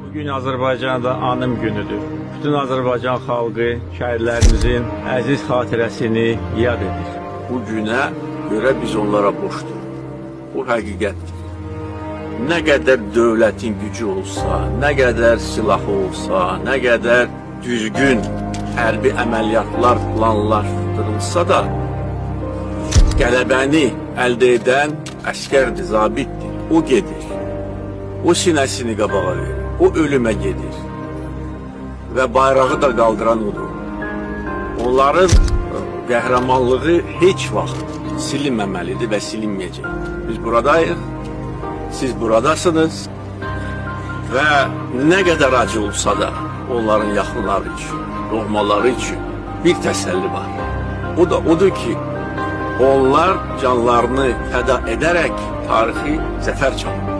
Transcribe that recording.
Bugün Azərbaycanda anım günüdür. Bütün Azərbaycan xalqı şəhidlərimizin əziz xatirəsini yad edir. Bu günə görə biz onlara borçluyuq. Bu həqiqətdir. Nə qədər dövlətin gücü olsa, nə qədər silahı olsa, nə qədər düzgün hərbi əməliyyatlar planlaşdırılsa da, qələbəni əldə edən əskərdir, zabitdir. O gedir. O sinəsini qabağa verir. O ölümə gedir. Və bayrağı da qaldıran odur. Onların qəhrəmanlığı heç vaxt silinməməlidir və silinməyəcək. Biz buradayıq, siz buradasınız və nə qədər acı olsa da onların yaxınları üçün, doğmaları üçün bir təsəlli var. O da odur ki, onlar canlarını fəda edərək tarixi zəfər çalır.